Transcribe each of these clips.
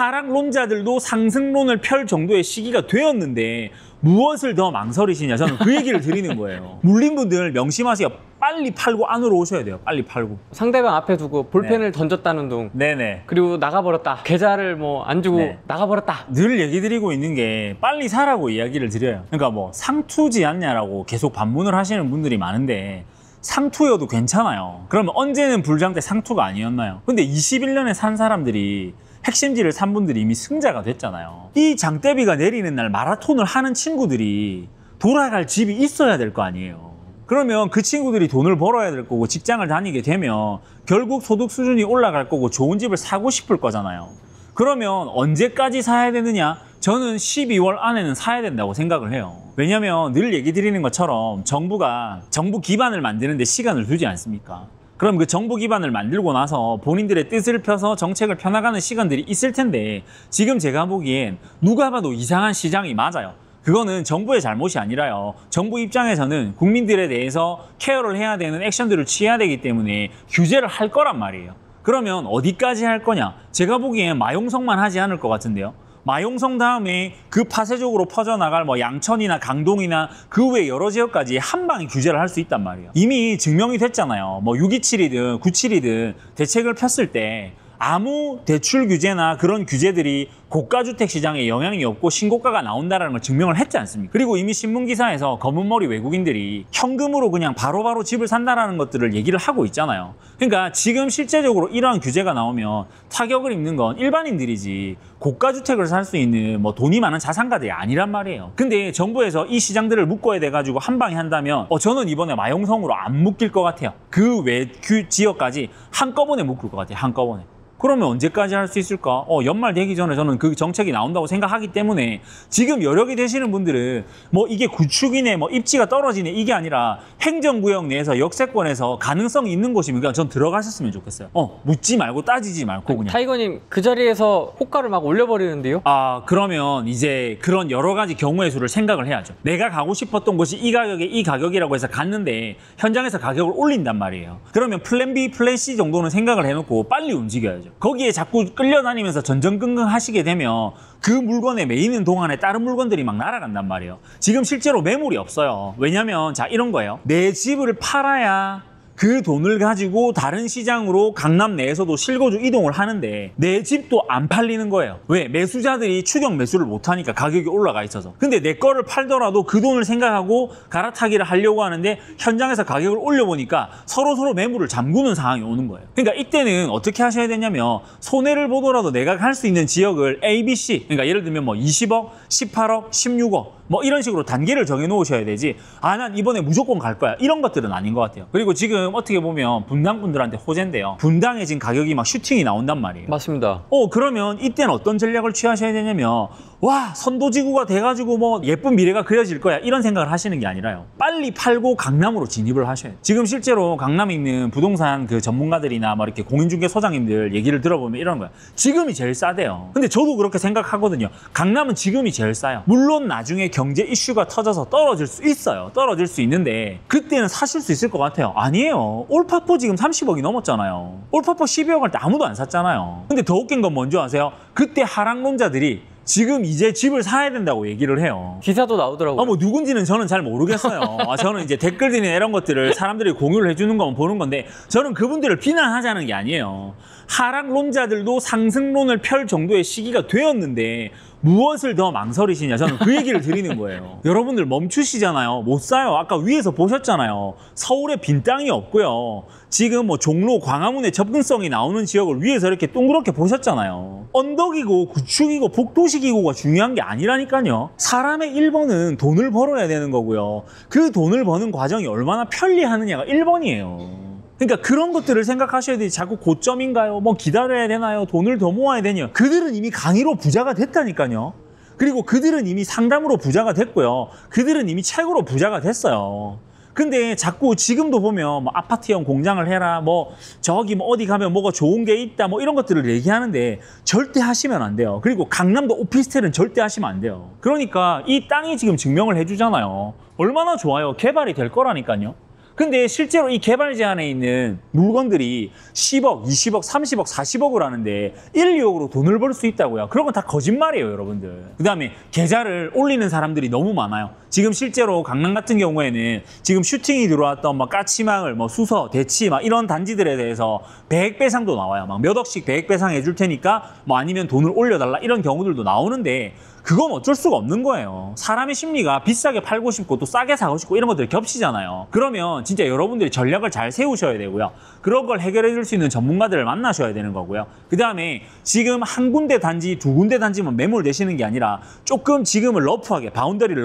하락론자들도 상승론을 펼 정도의 시기가 되었는데 무엇을 더 망설이시냐, 저는 그 얘기를 드리는 거예요. 물린 분들 명심하세요. 빨리 팔고 안으로 오셔야 돼요. 빨리 팔고. 상대방 앞에 두고 볼펜을 던졌다는 둥. 네네. 그리고 나가버렸다. 계좌를 뭐 안 주고 나가버렸다. 늘 얘기 드리고 있는 게 빨리 사라고 이야기를 드려요. 그러니까 뭐 상투지 않냐라고 계속 반문을 하시는 분들이 많은데 상투여도 괜찮아요. 그러면 언제는 불장 때 상투가 아니었나요? 근데 21년에 산 사람들이 핵심지를 산 분들이 이미 승자가 됐잖아요. 이 장대비가 내리는 날 마라톤을 하는 친구들이 돌아갈 집이 있어야 될 거 아니에요. 그러면 그 친구들이 돈을 벌어야 될 거고 직장을 다니게 되면 결국 소득 수준이 올라갈 거고 좋은 집을 사고 싶을 거잖아요. 그러면 언제까지 사야 되느냐? 저는 12월 안에는 사야 된다고 생각을 해요. 왜냐면 늘 얘기 드리는 것처럼 정부가 정부 기반을 만드는데 시간을 두지 않습니까? 그럼 그 정부 기반을 만들고 나서 본인들의 뜻을 펴서 정책을 펴나가는 시간들이 있을 텐데 지금 제가 보기엔 누가 봐도 이상한 시장이 맞아요. 그거는 정부의 잘못이 아니라요. 정부 입장에서는 국민들에 대해서 케어를 해야 되는 액션들을 취해야 되기 때문에 규제를 할 거란 말이에요. 그러면 어디까지 할 거냐? 제가 보기엔 마용성만 하지 않을 것 같은데요. 마용성 다음에 그 파쇄적으로 퍼져나갈 뭐 양천이나 강동이나 그 외 여러 지역까지 한 방에 규제를 할 수 있단 말이에요. 이미 증명이 됐잖아요. 뭐 627이든 97이든 대책을 폈을 때 아무 대출 규제나 그런 규제들이 고가주택 시장에 영향이 없고 신고가가 나온다는 걸 증명을 했지 않습니까? 그리고 이미 신문기사에서 검은머리 외국인들이 현금으로 그냥 바로바로 집을 산다는 것들을 얘기를 하고 있잖아요. 그러니까 지금 실제적으로 이러한 규제가 나오면 타격을 입는 건 일반인들이지 고가주택을 살 수 있는 뭐 돈이 많은 자산가들이 아니란 말이에요. 근데 정부에서 이 시장들을 묶어야 돼가지고 한 방에 한다면 저는 이번에 마용성으로 안 묶일 것 같아요. 그 외 지역까지 한꺼번에 묶을 것 같아요. 한꺼번에. 그러면 언제까지 할 수 있을까? 연말 되기 전에 저는 그 정책이 나온다고 생각하기 때문에 지금 여력이 되시는 분들은 뭐 이게 구축이네, 뭐 입지가 떨어지네 이게 아니라 행정구역 내에서 역세권에서 가능성이 있는 곳이면 그냥 전 들어가셨으면 좋겠어요. 묻지 말고 따지지 말고 그냥. 타이거님 그 자리에서 호가를 막 올려버리는데요? 그러면 이제 그런 여러 가지 경우의 수를 생각을 해야죠. 내가 가고 싶었던 곳이 이 가격에 이 가격이라고 해서 갔는데 현장에서 가격을 올린단 말이에요. 그러면 플랜 B, 플랜 C 정도는 생각을 해놓고 빨리 움직여야죠. 거기에 자꾸 끌려다니면서 전전긍긍 하시게 되면 그 물건에 매이는 동안에 다른 물건들이 막 날아간단 말이에요. 지금 실제로 매물이 없어요. 왜냐면 자 이런 거예요. 내 집을 팔아야 그 돈을 가지고 다른 시장으로 강남 내에서도 실거주 이동을 하는데 내 집도 안 팔리는 거예요. 왜? 매수자들이 추격 매수를 못하니까 가격이 올라가 있어서. 근데 내 거를 팔더라도 그 돈을 생각하고 갈아타기를 하려고 하는데 현장에서 가격을 올려보니까 서로 매물을 잠그는 상황이 오는 거예요. 그러니까 이때는 어떻게 하셔야 되냐면 손해를 보더라도 내가 갈 수 있는 지역을 A, B, C 그러니까 예를 들면 뭐 20억, 18억, 16억 뭐 이런 식으로 단계를 정해 놓으셔야 되지 난 이번에 무조건 갈 거야 이런 것들은 아닌 것 같아요. 그리고 지금 어떻게 보면 분당분들한테 호재인데요. 분당에 지금 가격이 막 슈팅이 나온단 말이에요. 맞습니다. 그러면 이때는 어떤 전략을 취하셔야 되냐면 와 선도지구가 돼가지고 뭐 예쁜 미래가 그려질 거야 이런 생각을 하시는 게 아니라요. 빨리 팔고 강남으로 진입을 하셔야 돼요. 지금 실제로 강남에 있는 부동산 그 전문가들이나 뭐 이렇게 공인중개소장님들 얘기를 들어보면 이런 거야. 지금이 제일 싸대요. 근데 저도 그렇게 생각하거든요. 강남은 지금이 제일 싸요. 물론 나중에 경제 이슈가 터져서 떨어질 수 있어요. 떨어질 수 있는데 그때는 사실 수 있을 것 같아요. 아니에요. 올파포 지금 30억이 넘었잖아요. 올파포 12억 할 때 아무도 안 샀잖아요. 근데 더 웃긴 건 뭔지 아세요? 그때 하락론자들이 지금 이제 집을 사야 된다고 얘기를 해요. 기사도 나오더라고요. 뭐 누군지는 저는 잘 모르겠어요. 저는 이제 댓글들이나 이런 것들을 사람들이 공유를 해주는 건 보는 건데 저는 그분들을 비난하자는 게 아니에요. 하락론자들도 상승론을 펼 정도의 시기가 되었는데 무엇을 더 망설이시냐 저는 그 얘기를 드리는 거예요. 여러분들 멈추시잖아요. 못 사요. 아까 위에서 보셨잖아요. 서울에 빈 땅이 없고요. 지금 뭐 종로, 광화문에 접근성이 나오는 지역을 위에서 이렇게 동그랗게 보셨잖아요. 언덕이고 구축이고 복도식이고가 중요한 게 아니라니까요. 사람의 1번은 돈을 벌어야 되는 거고요. 그 돈을 버는 과정이 얼마나 편리하느냐가 1번이에요. 그러니까 그런 것들을 생각하셔야 되지. 자꾸 고점인가요? 뭐 기다려야 되나요? 돈을 더 모아야 되냐? 그들은 이미 강의로 부자가 됐다니까요. 그리고 그들은 이미 상담으로 부자가 됐고요. 그들은 이미 책으로 부자가 됐어요. 근데 자꾸 지금도 보면 뭐 아파트형 공장을 해라, 뭐 저기 뭐 어디 가면 뭐가 좋은 게 있다, 뭐 이런 것들을 얘기하는데 절대 하시면 안 돼요. 그리고 강남도 오피스텔은 절대 하시면 안 돼요. 그러니까 이 땅이 지금 증명을 해주잖아요. 얼마나 좋아요. 개발이 될 거라니까요. 근데 실제로 이 개발 제한에 있는 물건들이 10억, 20억, 30억, 40억을 하는데 1, 2억으로 돈을 벌 수 있다고요. 그런 건 다 거짓말이에요, 여러분들. 그 다음에 계좌를 올리는 사람들이 너무 많아요. 지금 실제로 강남 같은 경우에는 지금 슈팅이 들어왔던 막 까치마을, 뭐 수서, 대치 막 이런 단지들에 대해서 100배상도 나와요. 막 몇 억씩 100배상 해줄 테니까 뭐 아니면 돈을 올려달라 이런 경우들도 나오는데 그건 어쩔 수가 없는 거예요. 사람의 심리가 비싸게 팔고 싶고 또 싸게 사고 싶고 이런 것들이 겹치잖아요. 그러면 진짜 여러분들이 전략을 잘 세우셔야 되고요. 그런 걸 해결해 줄 수 있는 전문가들을 만나셔야 되는 거고요. 그 다음에 지금 한 군데 단지, 두 군데 단지만 매몰되시는 게 아니라 조금 지금은 러프하게 바운더리를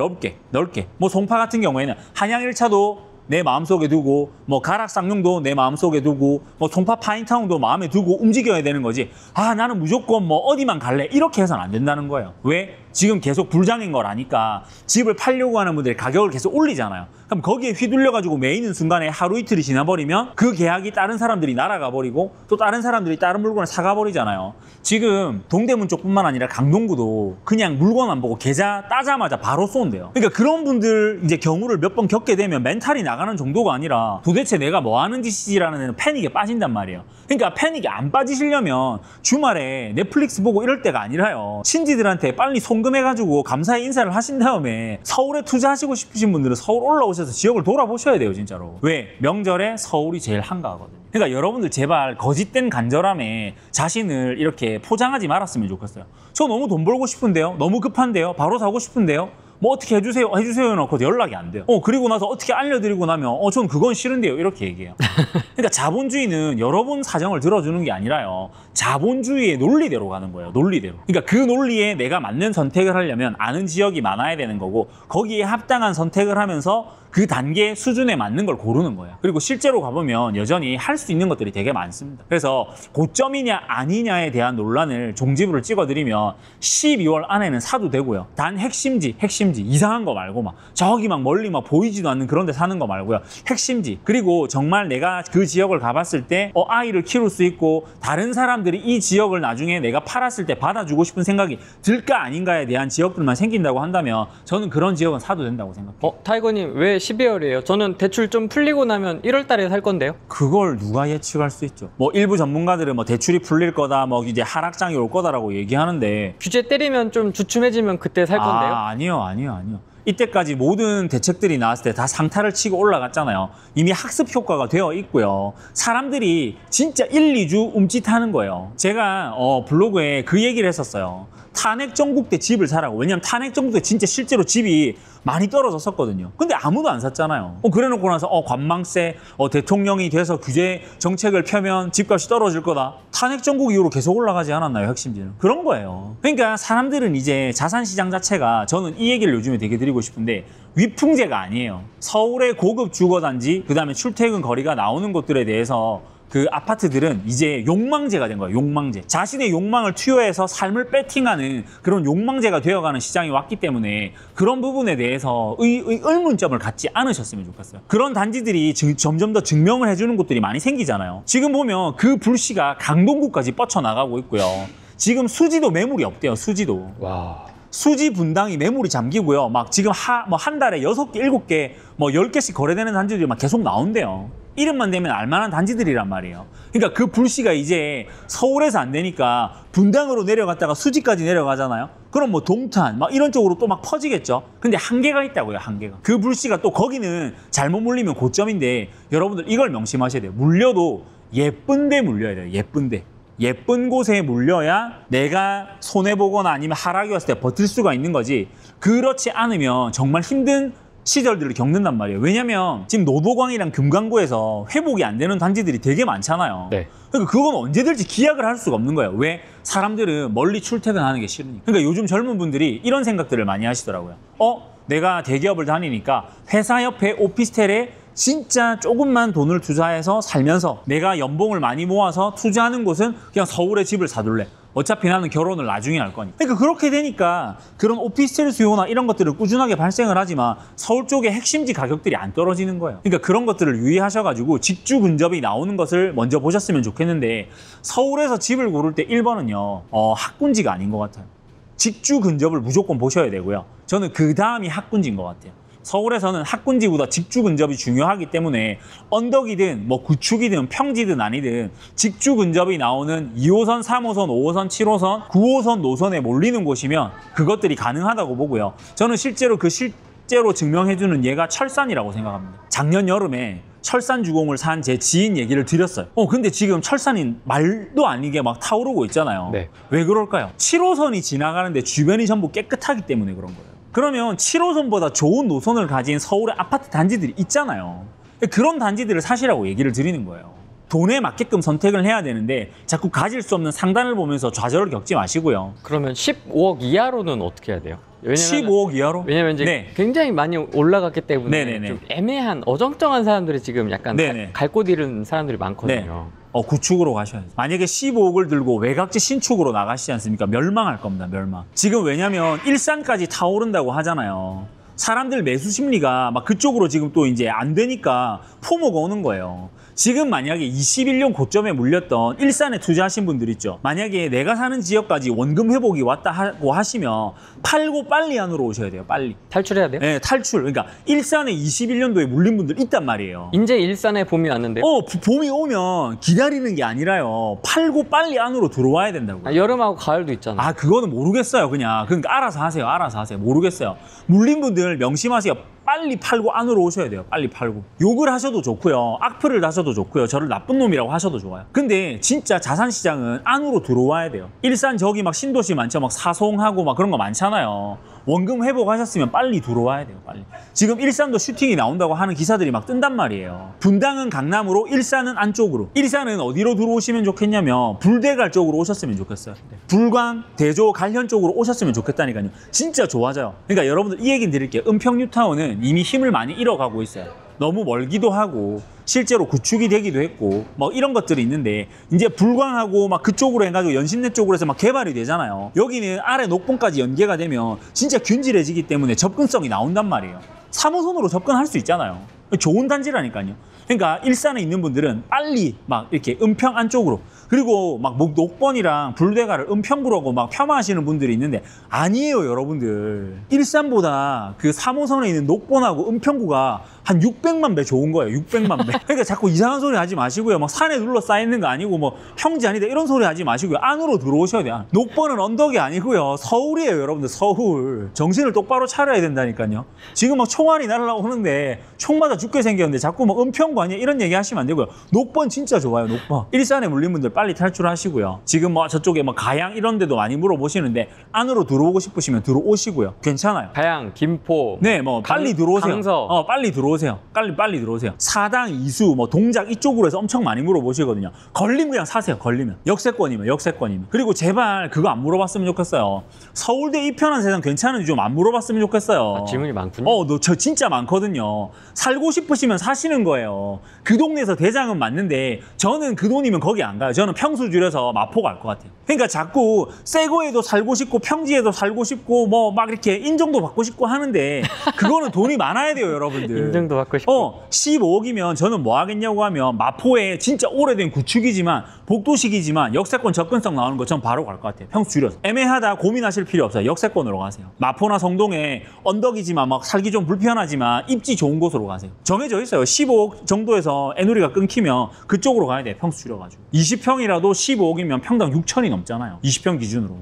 넓게 뭐 송파 같은 경우에는 한양 1차도 내 마음속에 두고 뭐 가락 쌍용도 내 마음속에 두고 뭐 송파 파인타운도 마음에 두고 움직여야 되는 거지. 아 나는 무조건 뭐 어디만 갈래 이렇게 해서는 안 된다는 거예요. 왜? 지금 계속 불장인 걸 아니까 집을 팔려고 하는 분들이 가격을 계속 올리잖아요. 그럼 거기에 휘둘려가지고 매이는 순간에 하루 이틀이 지나버리면 그 계약이 다른 사람들이 날아가 버리고 또 다른 사람들이 다른 물건을 사가 버리잖아요. 지금 동대문 쪽뿐만 아니라 강동구도 그냥 물건만 보고 계좌 따자마자 바로 쏜대요. 그러니까 그런 분들 이제 경우를 몇 번 겪게 되면 멘탈이 나가는 정도가 아니라 도대체 내가 뭐 하는 짓이라는 패닉에 빠진단 말이에요. 그러니까 패닉에 안 빠지시려면 주말에 넷플릭스 보고 이럴 때가 아니라요. 친지들한테 빨리 송금해가지고 감사의 인사를 하신 다음에 서울에 투자하시고 싶으신 분들은 서울 올라오셔서 지역을 돌아보셔야 돼요, 진짜로. 왜? 명절에 서울이 제일 한가하거든요. 그러니까 여러분들 제발 거짓된 간절함에 자신을 이렇게 포장하지 말았으면 좋겠어요. 저 너무 돈 벌고 싶은데요? 너무 급한데요? 바로 사고 싶은데요? 뭐 어떻게 해주세요 해놓고 연락이 안 돼요. 그리고 나서 어떻게 알려드리고 나면 전 그건 싫은데요 이렇게 얘기해요. 그러니까 자본주의는 여러분 사정을 들어주는 게 아니라요, 자본주의의 논리대로 가는 거예요. 논리대로. 그러니까 그 논리에 내가 맞는 선택을 하려면 아는 지역이 많아야 되는 거고 거기에 합당한 선택을 하면서 그 단계 수준에 맞는 걸 고르는 거예요. 그리고 실제로 가보면 여전히 할 수 있는 것들이 되게 많습니다. 그래서 고점이냐 아니냐에 대한 논란을 종지부를 찍어드리면 12월 안에는 사도 되고요. 단 핵심지 이상한 거 말고 막 저기 막 멀리 막 보이지도 않는 그런 데 사는 거 말고요. 핵심지. 그리고 정말 내가 그 지역을 가봤을 때 아이를 키울 수 있고 다른 사람들이 이 지역을 나중에 내가 팔았을 때 받아주고 싶은 생각이 들까 아닌가에 대한 지역들만 생긴다고 한다면 저는 그런 지역은 사도 된다고 생각해요. 타이거님 왜 12월이에요? 저는 대출 좀 풀리고 나면 1월 달에 살 건데요. 그걸 누가 예측할 수 있죠? 뭐 일부 전문가들은 뭐 대출이 풀릴 거다, 뭐 이제 하락장이 올 거다라고 얘기하는데 규제 때리면 좀 주춤해지면 그때 살 건데요. 아니요. 이때까지 모든 대책들이 나왔을 때 다 상타를 치고 올라갔잖아요. 이미 학습 효과가 되어 있고요. 사람들이 진짜 1, 2주 움찔하는 거예요. 제가 블로그에 그 얘기를 했었어요. 탄핵 정국 때 집을 사라고. 왜냐면 탄핵 정국 때 진짜 실제로 집이 많이 떨어졌었거든요. 근데 아무도 안 샀잖아요. 그래놓고 나서 관망세, 대통령이 돼서 규제 정책을 펴면 집값이 떨어질 거다. 탄핵 정국 이후로 계속 올라가지 않았나요, 핵심지는? 그런 거예요. 그러니까 사람들은 이제 자산시장 자체가, 저는 이 얘기를 요즘에 되게 드리고 싶은데 위풍제가 아니에요. 서울의 고급 주거단지, 그 다음에 출퇴근 거리가 나오는 곳들에 대해서 그 아파트들은 이제 욕망제가 된 거예요. 욕망제. 자신의 욕망을 투여해서 삶을 배팅하는 그런 욕망제가 되어가는 시장이 왔기 때문에 그런 부분에 대해서 의문점을 갖지 않으셨으면 좋겠어요. 그런 단지들이 점점 더 증명을 해주는 곳들이 많이 생기잖아요. 지금 보면 그 불씨가 강동구까지 뻗쳐나가고 있고요. 지금 수지도 매물이 없대요. 수지도. 와. 수지 분당이 매물이 잠기고요. 막 지금 한 달에 6개, 7개, 뭐 10개씩 거래되는 단지들이 막 계속 나온대요. 이름만 되면 알만한 단지들이란 말이에요. 그러니까 그 불씨가 이제 서울에서 안 되니까 분당으로 내려갔다가 수지까지 내려가잖아요. 그럼 뭐 동탄 막 이런 쪽으로 또 막 퍼지겠죠. 근데 한계가 있다고요, 한계가. 그 불씨가 또 거기는 잘못 물리면 고점인데 여러분들 이걸 명심하셔야 돼요. 물려도 예쁜 데 물려야 돼요, 예쁜 데. 예쁜 곳에 물려야 내가 손해보거나 아니면 하락이 왔을 때 버틸 수가 있는 거지. 그렇지 않으면 정말 힘든 시절들을 겪는단 말이에요. 왜냐면 지금 노도광이랑 금강구에서 회복이 안 되는 단지들이 되게 많잖아요. 네. 그러니까 그건 언제 될지 기약을 할 수가 없는 거예요. 왜? 사람들은 멀리 출퇴근하는 게 싫으니까. 그러니까 요즘 젊은 분들이 이런 생각들을 많이 하시더라고요. 내가 대기업을 다니니까 회사 옆에 오피스텔에 진짜 조금만 돈을 투자해서 살면서 내가 연봉을 많이 모아서 투자하는 곳은 그냥 서울에 집을 사둘래. 어차피 나는 결혼을 나중에 할 거니까. 그러니까 그렇게 되니까 그런 오피스텔 수요나 이런 것들을 꾸준하게 발생을 하지만 서울 쪽의 핵심지 가격들이 안 떨어지는 거예요. 그러니까 그런 것들을 유의하셔가지고 직주 근접이 나오는 것을 먼저 보셨으면 좋겠는데, 서울에서 집을 고를 때 1번은요 학군지가 아닌 것 같아요. 직주 근접을 무조건 보셔야 되고요. 저는 그 다음이 학군지인 것 같아요. 서울에서는 학군지보다 직주 근접이 중요하기 때문에 언덕이든 뭐 구축이든 평지든 아니든 직주 근접이 나오는 2호선, 3호선, 5호선, 7호선, 9호선 노선에 몰리는 곳이면 그것들이 가능하다고 보고요. 저는 실제로 실제로 증명해주는 예가 철산이라고 생각합니다. 작년 여름에 철산 주공을 산 제 지인 얘기를 드렸어요. 근데 지금 철산이 말도 아니게 막 타오르고 있잖아요. 네. 왜 그럴까요? 7호선이 지나가는데 주변이 전부 깨끗하기 때문에 그런 거예요. 그러면 7호선보다 좋은 노선을 가진 서울의 아파트 단지들이 있잖아요. 그런 단지들을 사시라고 얘기를 드리는 거예요. 돈에 맞게끔 선택을 해야 되는데 자꾸 가질 수 없는 상단을 보면서 좌절을 겪지 마시고요. 그러면 15억 이하로는 어떻게 해야 돼요? 15억 이하로? 왜냐면 이제 네. 굉장히 많이 올라갔기 때문에 네네네. 좀 애매한 어정쩡한 사람들이 지금 약간 네네. 갈 곳 잃은 사람들이 많거든요. 구축으로 가셔야죠. 만약에 15억을 들고 외곽지 신축으로 나가시지 않습니까? 멸망할 겁니다, 멸망. 지금 왜냐면 일산까지 타오른다고 하잖아요. 사람들 매수 심리가 막 그쪽으로 지금 또 이제 안 되니까 포모가 오는 거예요. 지금 만약에 21년 고점에 물렸던 일산에 투자하신 분들 있죠. 만약에 내가 사는 지역까지 원금 회복이 왔다 하고 하시면 팔고 빨리 안으로 오셔야 돼요. 빨리. 탈출해야 돼요? 네, 탈출. 그러니까 일산에 21년도에 물린 분들 있단 말이에요. 이제 일산에 봄이 왔는데요. 봄이 오면 기다리는 게 아니라요. 팔고 빨리 안으로 들어와야 된다고요. 여름하고 가을도 있잖아요. 그거는 모르겠어요. 그러니까 알아서 하세요. 알아서 하세요. 모르겠어요. 물린 분들 명심하세요. 빨리 팔고 안으로 오셔야 돼요. 빨리 팔고. 욕을 하셔도 좋고요. 악플을 하셔도 좋고요. 저를 나쁜 놈이라고 하셔도 좋아요. 근데 진짜 자산시장은 안으로 들어와야 돼요. 일산 저기 막 신도시 많죠. 막 사송하고 막 그런 거 많잖아요. 원금 회복하셨으면 빨리 들어와야 돼요. 빨리. 지금 일산도 슈팅이 나온다고 하는 기사들이 막 뜬단 말이에요. 분당은 강남으로, 일산은 안쪽으로. 일산은 어디로 들어오시면 좋겠냐면 불대갈 쪽으로 오셨으면 좋겠어요. 불광, 대조, 갈현 쪽으로 오셨으면 좋겠다니까요. 진짜 좋아져요. 그러니까 여러분들 이 얘기는 드릴게요. 은평 뉴타운은 이미 힘을 많이 잃어가고 있어요. 너무 멀기도 하고 실제로 구축이 되기도 했고 뭐 이런 것들이 있는데 이제 불광하고 막 그쪽으로 해가지고 연신내 쪽으로 해서 막 개발이 되잖아요. 여기는 아래 녹봉까지 연계가 되면 진짜 균질해지기 때문에 접근성이 나온단 말이에요. 3호선으로 접근할 수 있잖아요. 좋은 단지라니까요. 그러니까 일산에 있는 분들은 빨리 막 이렇게 은평 안쪽으로, 그리고 막 녹번이랑 불대가를 은평구라고 막 폄하하시는 분들이 있는데 아니에요, 여러분들. 일산보다 그 3호선에 있는 녹번하고 은평구가 한 600만 배 좋은 거예요. 600만 배. 그러니까 자꾸 이상한 소리 하지 마시고요. 막 산에 둘러싸여 있는 거 아니고 뭐 평지 아니다 이런 소리 하지 마시고요. 안으로 들어오셔야 돼요. 녹번은 언덕이 아니고요. 서울이에요, 여러분들. 서울. 정신을 똑바로 차려야 된다니까요. 지금 막 총알이 날아오는데 총 맞아 죽게 생겼는데 자꾸 뭐 은평구 아니야 이런 얘기 하시면 안 되고요. 녹번 진짜 좋아요. 녹번. 일산에 물린 분들 빨리 탈출하시고요. 지금 뭐 저쪽에 뭐 가양 이런 데도 많이 물어보시는데 안으로 들어오고 싶으시면 들어오시고요. 괜찮아요. 가양, 김포, 네, 뭐 빨리 들어오세요. 강서. 빨리 들어오세요. 빨리 들어오세요. 사당, 이수, 뭐 동작 이쪽으로 해서 엄청 많이 물어보시거든요. 걸리면 그냥 사세요. 걸리면. 역세권이면. 그리고 제발 그거 안 물어봤으면 좋겠어요. 서울대 이편한 세상 괜찮은지 좀 안 물어봤으면 좋겠어요. 질문이 많군요. 저 진짜 많거든요. 살고 싶으시면 사시는 거예요. 그 동네에서 대장은 맞는데 저는 그 돈이면 거기 안 가요. 저는 평수 줄여서 마포 갈 것 같아요. 그러니까 자꾸 새거에도 살고 싶고 평지에도 살고 싶고 뭐 막 이렇게 인정도 받고 싶고 하는데 그거는 돈이 많아야 돼요, 여러분들. 인정도 받고 싶고. 15억이면 저는 뭐 하겠냐고 하면 마포에 진짜 오래된 구축이지만 복도식이지만 역세권 접근성 나오는 거 전 바로 갈 것 같아요. 평수 줄여서. 애매하다 고민하실 필요 없어요. 역세권으로 가세요. 마포나 성동에 언덕이지만 막 살기 좀 불편하지만 입지 좋은 곳으로 가세요. 정해져 있어요. 15억 정도에서 애누리가 끊기면 그쪽으로 가야 돼요. 평수 줄여가지고. 20평이라도 15억이면 평당 6천이 넘잖아요. 20평 기준으로.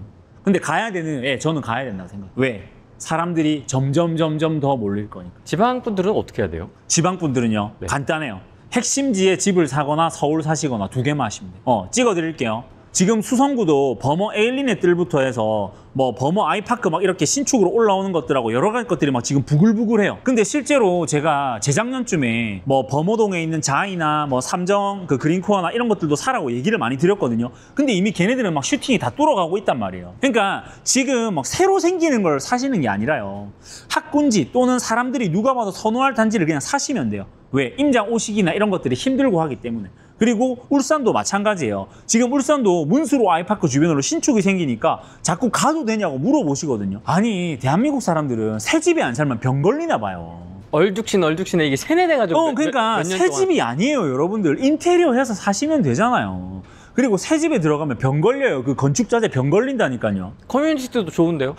근데 가야 되는, 저는 가야 된다고 생각해요. 왜? 사람들이 점점 더 몰릴 거니까. 지방 분들은 어떻게 해야 돼요? 지방 분들은요, 네. 간단해요. 핵심지에 집을 사거나 서울 사시거나 두 개만 하시면 돼요. 찍어드릴게요. 지금 수성구도 범어 에일리네 뜰부터 해서 뭐 범어 아이파크 막 이렇게 신축으로 올라오는 것들하고 여러 가지 것들이 막 지금 부글부글해요. 근데 실제로 제가 재작년쯤에 뭐 범어동에 있는 자이나 뭐 삼정 그 그린코어나 이런 것들도 사라고 얘기를 많이 드렸거든요. 근데 이미 걔네들은 막 슈팅이 다 뚫어가고 있단 말이에요. 그러니까 지금 막 새로 생기는 걸 사시는 게 아니라요. 학군지 또는 사람들이 누가 봐도 선호할 단지를 그냥 사시면 돼요. 왜? 임장 오시기나 이런 것들이 힘들고 하기 때문에. 그리고 울산도 마찬가지예요. 지금 울산도 문수로 아이파크 주변으로 신축이 생기니까 자꾸 가도 되냐고 물어보시거든요. 아니, 대한민국 사람들은 새 집에 안 살면 병 걸리나 봐요. 얼죽신에 이게 세뇌돼가지고 그러니까 새 집이 아니에요, 여러분들. 인테리어 해서 사시면 되잖아요. 그리고 새 집에 들어가면 병 걸려요. 그 건축자재 병 걸린다니까요. 커뮤니티도 좋은데요?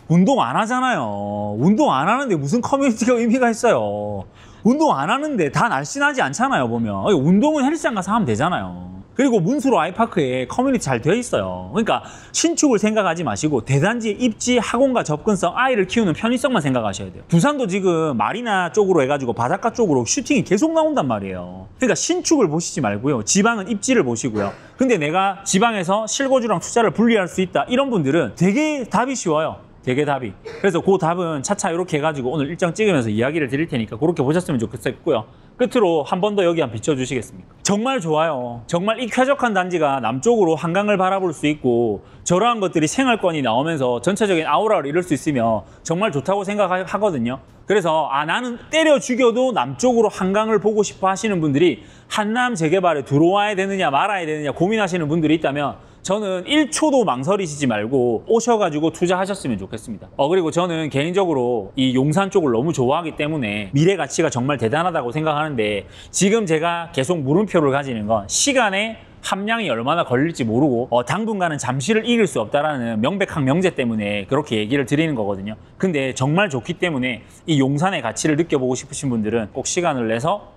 운동 안 하잖아요. 운동 안 하는데 무슨 커뮤니티가 의미가 있어요. 운동 안 하는데 다 날씬하지 않잖아요, 보면. 운동은 헬스장 가서 하면 되잖아요. 그리고 문수로 아이파크에 커뮤니티 잘 되어 있어요. 그러니까 신축을 생각하지 마시고 대단지의 입지, 학원과 접근성, 아이를 키우는 편의성만 생각하셔야 돼요. 부산도 지금 마리나 쪽으로 해가지고 바닷가 쪽으로 슈팅이 계속 나온단 말이에요. 그러니까 신축을 보시지 말고요. 지방은 입지를 보시고요. 근데 내가 지방에서 실거주랑 투자를 분리할 수 있다. 이런 분들은 되게 답이 쉬워요. 되게 답이. 그래서 그 답은 차차 이렇게 해가지고 오늘 일정 찍으면서 이야기를 드릴 테니까 그렇게 보셨으면 좋겠고요. 끝으로 한 번 더 여기 한번 비춰주시겠습니까? 정말 좋아요. 정말 이 쾌적한 단지가 남쪽으로 한강을 바라볼 수 있고 저러한 것들이 생활권이 나오면서 전체적인 아우라를 이룰 수 있으면 정말 좋다고 생각하거든요. 그래서 나는 때려 죽여도 남쪽으로 한강을 보고 싶어 하시는 분들이 한남 재개발에 들어와야 되느냐 말아야 되느냐 고민하시는 분들이 있다면 저는 1초도 망설이시지 말고 오셔가지고 투자하셨으면 좋겠습니다. 그리고 저는 개인적으로 이 용산 쪽을 너무 좋아하기 때문에 미래 가치가 정말 대단하다고 생각하는데 지금 제가 계속 물음표를 가지는 건 시간의 함량이 얼마나 걸릴지 모르고 당분간은 잠시를 이길 수 없다라는 명백한 명제 때문에 그렇게 얘기를 드리는 거거든요. 근데 정말 좋기 때문에 이 용산의 가치를 느껴보고 싶으신 분들은 꼭 시간을 내서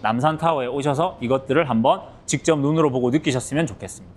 남산타워에 오셔서 이것들을 한번 직접 눈으로 보고 느끼셨으면 좋겠습니다.